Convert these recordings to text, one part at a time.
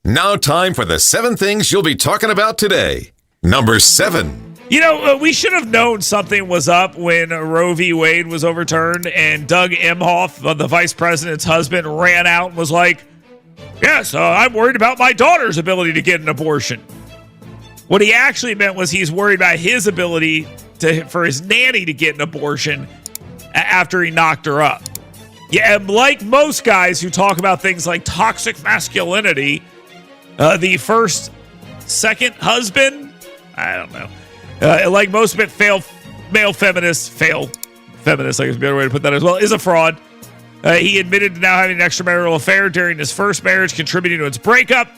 Now time for the 7 things you'll be talking about today. Number 7. We should have known something was up when Roe v. Wade was overturned and Doug Emhoff, the vice president's husband, ran out and was like, yes, I'm worried about my daughter's ability to get an abortion. What he actually meant was he's worried about his ability for his nanny to get an abortion after he knocked her up. Yeah, and like most guys who talk about things like toxic masculinity, the second husband, I don't know. Like most male feminists, I guess is a better way to put that as well, is a fraud. He admitted to now having an extramarital affair during his first marriage, contributing to its breakup.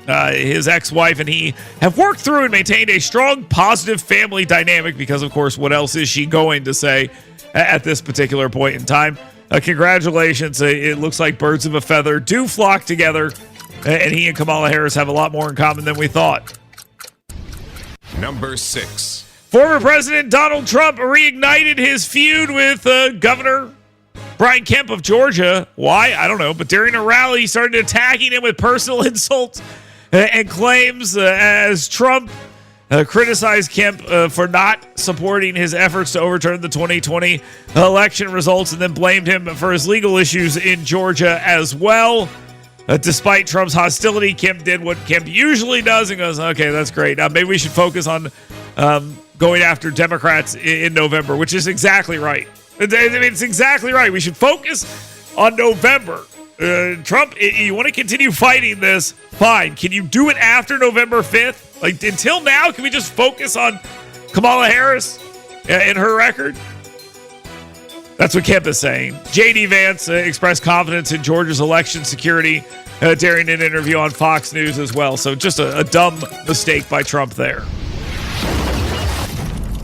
His ex-wife and he have worked through and maintained a strong, positive family dynamic because, of course, what else is she going to say at this particular point in time? Congratulations. It looks like birds of a feather do flock together, and he and Kamala Harris have a lot more in common than we thought. Number 6. Former President Donald Trump reignited his feud with Governor Brian Kemp of Georgia. Why? I don't know. But during a rally, he started attacking him with personal insults and claims as Trump criticized Kemp for not supporting his efforts to overturn the 2020 election results and then blamed him for his legal issues in Georgia as well. Despite Trump's hostility, Kemp did what Kemp usually does and goes, okay, that's great. Maybe we should focus on going after Democrats in November, which is exactly right. It's exactly right. We should focus on November. Trump, you want to continue fighting this? Fine. Can you do it after November 5th? Like, until now, can we just focus on Kamala Harris and her record? That's what Kemp is saying. J.D. Vance expressed confidence in Georgia's election security during an interview on Fox News as well. So just a dumb mistake by Trump there.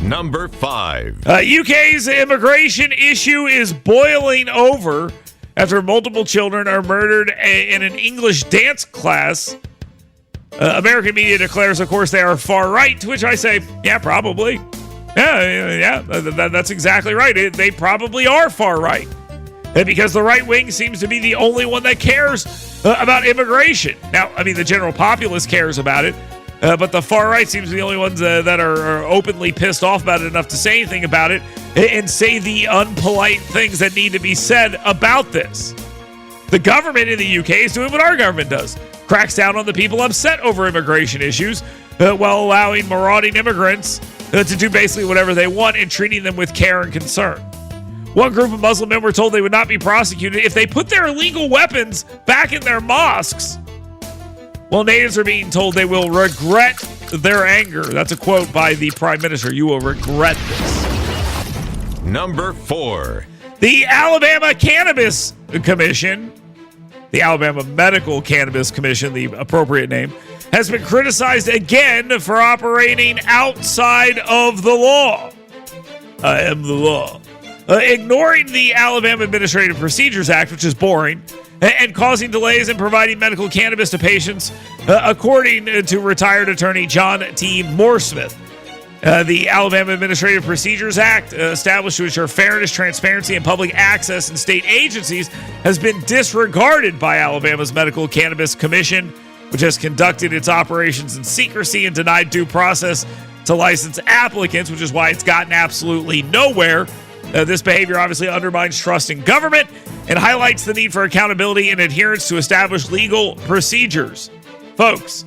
Number 5. UK's immigration issue is boiling over after multiple children are murdered in an English dance class. American media declares, of course, they are far right, to which I say, yeah, probably. Yeah, that's exactly right. They probably are far right. And because the right wing seems to be the only one that cares about immigration. Now, I mean, the general populace cares about it, but the far right seems to be the only ones that are openly pissed off about it enough to say anything about it and say the unpolite things that need to be said about this. The government in the UK is doing what our government does. Cracks down on the people upset over immigration issues while allowing marauding immigrants to do basically whatever they want and treating them with care and concern. One group of Muslim men were told they would not be prosecuted if they put their illegal weapons back in their mosques. While natives are being told they will regret their anger. That's a quote by the Prime Minister. You will regret this. Number 4. The Alabama Cannabis Commission, the Alabama Medical Cannabis Commission, the appropriate name, has been criticized again for operating outside of the law. I am the law. Ignoring the Alabama Administrative Procedures Act, which is boring, and causing delays in providing medical cannabis to patients, according to retired attorney John T. Mooresmith. The Alabama Administrative Procedures Act, established to ensure fairness, transparency, and public access in state agencies, has been disregarded by Alabama's Medical Cannabis Commission, which has conducted its operations in secrecy and denied due process to licensed applicants, which is why it's gotten absolutely nowhere. This behavior obviously undermines trust in government and highlights the need for accountability and adherence to established legal procedures. Folks,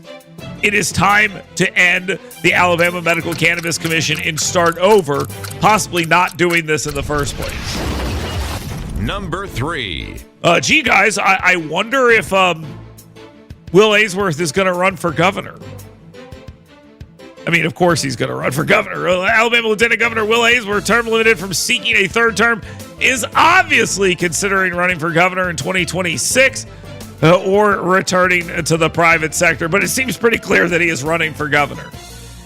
it is time to end the Alabama Medical Cannabis Commission and start over, possibly not doing this in the first place. Number 3. Gee, guys, I wonder if Will Ainsworth is going to run for governor. I mean, of course he's going to run for governor. Alabama Lieutenant Governor Will Ainsworth, term limited from seeking a third term, is obviously considering running for governor in 2026 or returning to the private sector. But it seems pretty clear that he is running for governor.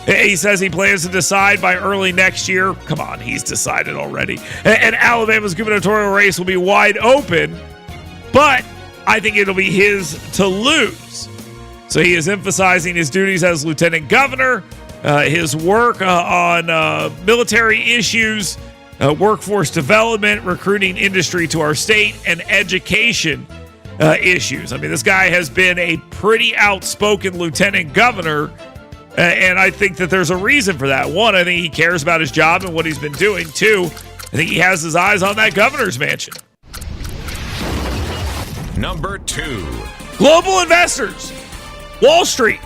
He says he plans to decide by early next year. Come on, he's decided already. And Alabama's gubernatorial race will be wide open, but I think it'll be his to lose. So he is emphasizing his duties as lieutenant governor, his work on military issues, workforce development, recruiting industry to our state, and education. issues. I mean, this guy has been a pretty outspoken lieutenant governor, and I think that there's a reason for that. One, I think he cares about his job and what he's been doing. Two, I think he has his eyes on that governor's mansion. Number 2. Global investors, Wall Street,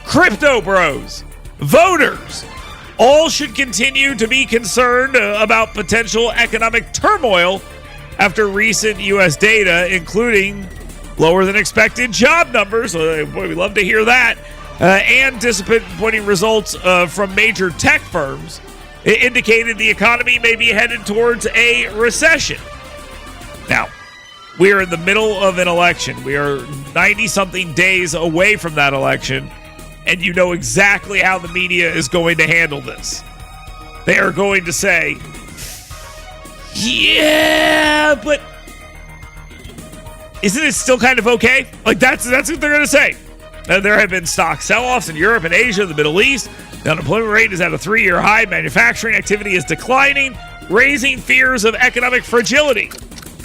crypto bros, voters, all should continue to be concerned about potential economic turmoil after recent U.S. data, including lower than expected job numbers. Boy, we love to hear that. And disappointing results from major tech firms. It indicated the economy may be headed towards a recession. Now, we are in the middle of an election. We are 90-something days away from that election, and you know exactly how the media is going to handle this. They are going to say, yeah, but isn't it still kind of okay? Like, that's what they're going to say. There have been stock sell-offs in Europe and Asia, the Middle East. The unemployment rate is at a 3-year high. Manufacturing activity is declining, raising fears of economic fragility.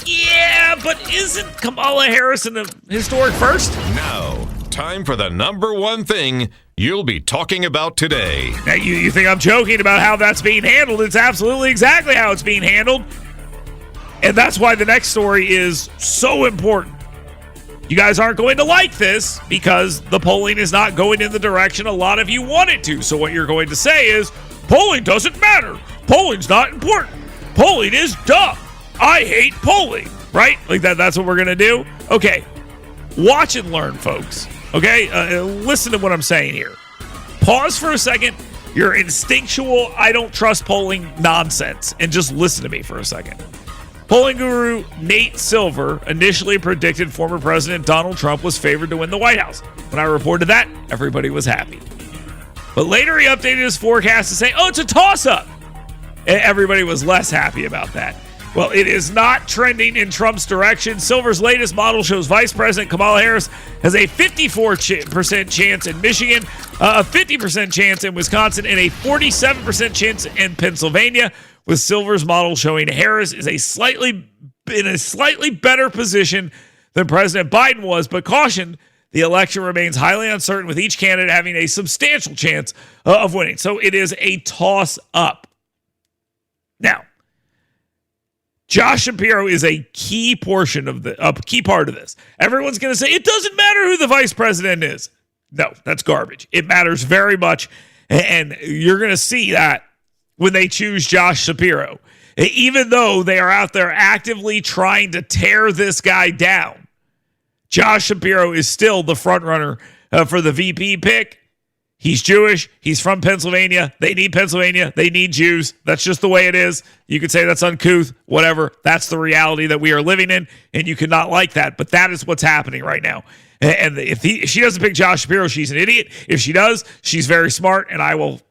Yeah, but isn't Kamala Harris in a historic first? Now, time for the number 1 thing you'll be talking about today. Now, you think I'm joking about how that's being handled? It's absolutely exactly how it's being handled. And that's why the next story is so important. You guys aren't going to like this because the polling is not going in the direction a lot of you want it to. So what you're going to say is, polling doesn't matter. Polling's not important. Polling is dumb. I hate polling, right? Like that's what we're going to do? Okay, watch and learn, folks. Okay, listen to what I'm saying here. Pause for a second. Your instinctual, I don't trust polling nonsense, and just listen to me for a second. Polling guru Nate Silver initially predicted former President Donald Trump was favored to win the White House. When I reported that, everybody was happy. But later he updated his forecast to say, oh, it's a toss-up. Everybody was less happy about that. Well, it is not trending in Trump's direction. Silver's latest model shows Vice President Kamala Harris has a 54% chance in Michigan, a 50% chance in Wisconsin, and a 47% chance in Pennsylvania, with Silver's model showing Harris is in a slightly better position than President Biden was, but cautioned the election remains highly uncertain, with each candidate having a substantial chance of winning. So it is a toss-up. Now, Josh Shapiro is a key portion of key part of this. Everyone's going to say, it doesn't matter who the vice president is. No, that's garbage. It matters very much, and you're going to see that when they choose Josh Shapiro. Even though they are out there actively trying to tear this guy down, Josh Shapiro is still the front runner for the VP pick. He's Jewish. He's from Pennsylvania. They need Pennsylvania. They need Jews. That's just the way it is. You could say that's uncouth, whatever. That's the reality that we are living in, and you could not like that. But that is what's happening right now. And if she doesn't pick Josh Shapiro, she's an idiot. If she does, she's very smart, and I will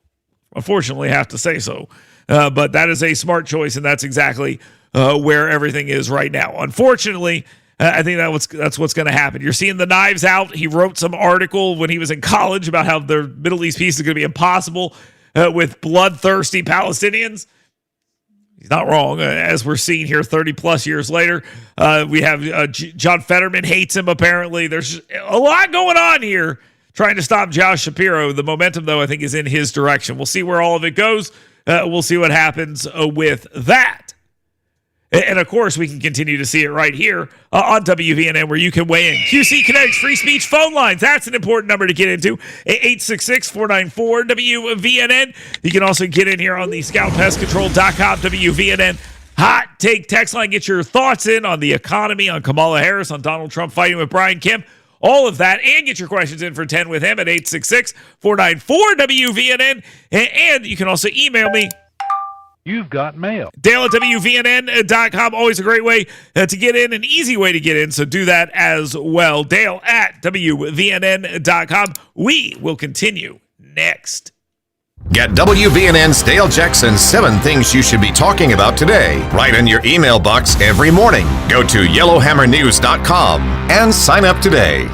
unfortunately have to say so. But that is a smart choice, and that's exactly where everything is right now. Unfortunately, I think that's what's going to happen. You're seeing the knives out. He wrote some article when he was in college about how the Middle East peace is going to be impossible with bloodthirsty Palestinians. He's not wrong. As we're seeing here 30 plus years later, we have John Fetterman hates him, apparently. There's a lot going on here trying to stop Josh Shapiro. The momentum, though, I think is in his direction. We'll see where all of it goes. We'll see what happens with that. And, of course, we can continue to see it right here on WVNN, where you can weigh in. QC Kinetics free speech phone lines. That's an important number to get into. 866-494-WVNN. You can also get in here on the scoutpestcontrol.com WVNN hot take text line. Get your thoughts in on the economy, on Kamala Harris, on Donald Trump fighting with Brian Kemp. All of that, and get your questions in for 10 with him at 866-494-WVNN. And you can also email me. You've got mail. Dale at WVNN.com. Always a great way to get in, an easy way to get in, so do that as well. Dale at WVNN.com. We will continue next. Get WVNN's Dale Jackson's 7 Things You Should Be Talking About Today right in your email box every morning. Go to yellowhammernews.com and sign up today.